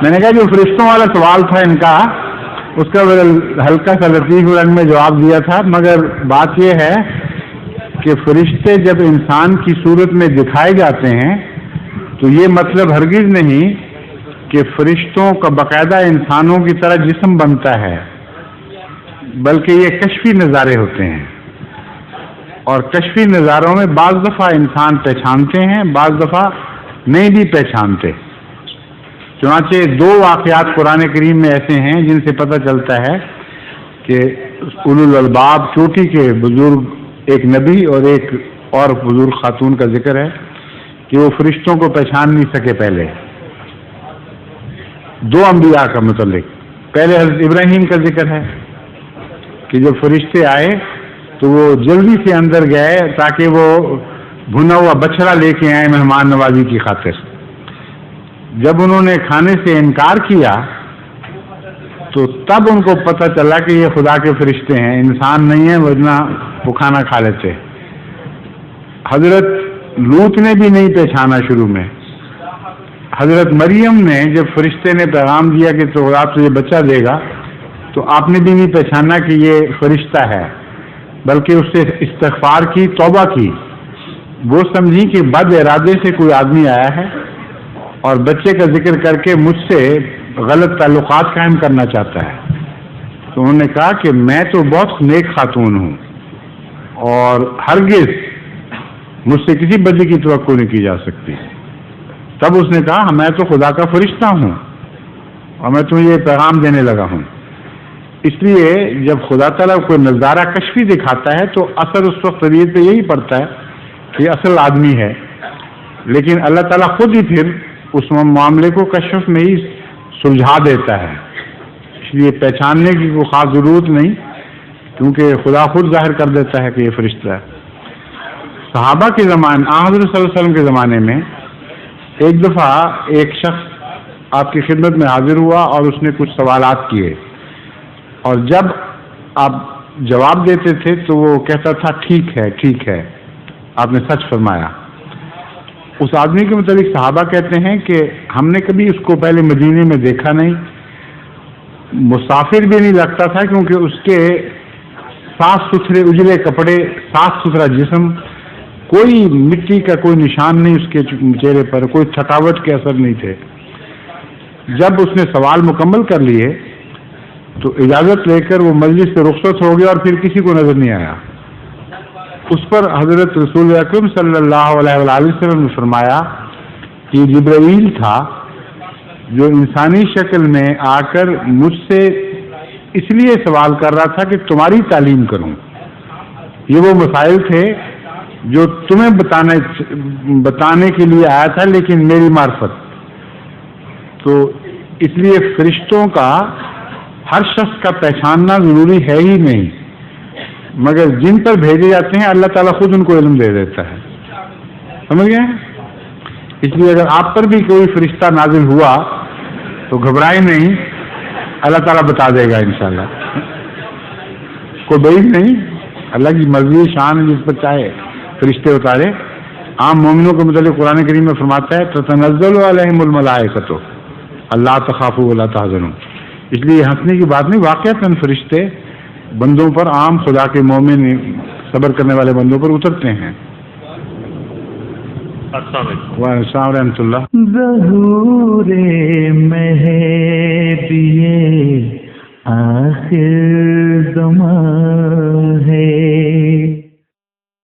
میں نے کہا جو فرشتوں والا سوال تھا ان کا، اس کا ہلکا سا لطیف رنگ میں جواب دیا تھا، مگر بات یہ ہے کہ فرشتے جب انسان کی صورت میں دکھائے جاتے ہیں تو یہ مطلب ہرگز نہیں کہ فرشتوں کا باقاعدہ انسانوں کی طرح جسم بنتا ہے، بلکہ یہ کشفی نظارے ہوتے ہیں، اور کشفی نظاروں میں بعض دفعہ انسان پہچانتے ہیں، بعض دفعہ نہیں بھی پہچانتے۔ چنانچہ دو واقعات قرآن کریم میں ایسے ہیں جن سے پتہ چلتا ہے کہ اولو الالباب چوٹی کے بزرگ ایک نبی اور ایک اور بزرگ خاتون کا ذکر ہے کہ وہ فرشتوں کو پہچان نہیں سکے پہلے، دو انبیاء کا متعلق۔ پہلے حضرت ابراہیم کا ذکر ہے کہ جب فرشتے آئے تو وہ جلدی سے اندر گئے تاکہ وہ بھنا ہوا بچڑا لے کے آئے مہمان نوازی کی خاطر۔ جب انہوں نے کھانے سے انکار کیا تو تب ان کو پتہ چلا کہ یہ خدا کے فرشتے ہیں، انسان نہیں ہیں، ورنہ وہ کھانا کھا لیتے۔ حضرت لوط نے بھی نہیں پہچانا شروع میں۔ حضرت مریم نے جب فرشتے نے پیغام دیا کہ تو خدا تجھے بچہ دے گا تو آپ نے بھی نہیں پہچانا کہ یہ فرشتہ ہے، بلکہ اس سے استغفار کی، توبہ کی۔ وہ سمجھی کہ بد ارادے سے کوئی آدمی آیا ہے اور بچے کا ذکر کر کے مجھ سے غلط تعلقات قائم کرنا چاہتا ہے۔ تو انہوں نے کہا کہ میں تو بہت نیک خاتون ہوں اور ہرگز مجھ سے کسی بدی کی توقع نہیں کی جا سکتی۔ تب اس نے کہا میں تو خدا کا فرشتہ ہوں اور میں تمہیں یہ پیغام دینے لگا ہوں۔ اس لیے جب خدا تعالیٰ کوئی نظارہ کشفی دکھاتا ہے تو اثر اس وقت طبیعت پہ یہی پڑتا ہے کہ اصل آدمی ہے، لیکن اللہ تعالیٰ خود ہی پھر اس معاملے کو کشف میں ہی سلجھا دیتا ہے، اس لیے پہچاننے کی کوئی خاص ضرورت نہیں، کیونکہ خدا خود ظاہر کر دیتا ہے کہ یہ فرشتہ ہے۔ صحابہ کے زمانے، حضرت صلی اللہ علیہ وسلم کے زمانے میں ایک دفعہ ایک شخص آپ کی خدمت میں حاضر ہوا اور اس نے کچھ سوالات کیے، اور جب آپ جواب دیتے تھے تو وہ کہتا تھا ٹھیک ہے ٹھیک ہے، آپ نے سچ فرمایا۔ اس آدمی کے متعلق صحابہ کہتے ہیں کہ ہم نے کبھی اس کو پہلے مدینے میں دیکھا نہیں، مسافر بھی نہیں لگتا تھا، کیونکہ اس کے صاف ستھرے اجلے کپڑے، صاف ستھرا جسم، کوئی مٹی کا کوئی نشان نہیں اس کے چہرے پر، کوئی تھکاوٹ کے اثر نہیں تھے۔ جب اس نے سوال مکمل کر لیے تو اجازت لے کر وہ مجلس سے رخصت ہو گیا اور پھر کسی کو نظر نہیں آیا۔ اس پر حضرت رسول اکرم صلی اللہ علیہ وآلہ وسلم نے فرمایا کہ جبرائیل تھا جو انسانی شکل میں آ کر مجھ سے اس لیے سوال کر رہا تھا کہ تمہاری تعلیم کروں۔ یہ وہ مسائل تھے جو تمہیں بتانے کے لیے آیا تھا، لیکن میری معرفت۔ تو اس لیے فرشتوں کا ہر شخص کا پہچاننا ضروری ہے ہی نہیں، مگر جن پر بھیجے جاتے ہیں اللہ تعالیٰ خود ان کو علم دے دیتا ہے، سمجھ گئے؟ اس لیے اگر آپ پر بھی کوئی فرشتہ نازل ہوا تو گھبرائے نہیں، اللہ تعالیٰ بتا دے گا انشاءاللہ، کوئی بعید نہیں، اللہ کی مرضی شان ہے، جس پر چاہے فرشتے اتارے۔ عام مومنوں کے متعلق قرآن کریم میں فرماتا ہے تتنزل علیہم الملائکۃ اللہ تخافوا ولا تحزنوا، اس لیے ہنسنے کی بات نہیں، واقعتاً فرشتے بندوں پر، عام خدا کے مومن صبر کرنے والے بندوں پر اترتے ہیں۔ السلام علیکم ورحمۃ اللہ۔ ظہور مہدی آخر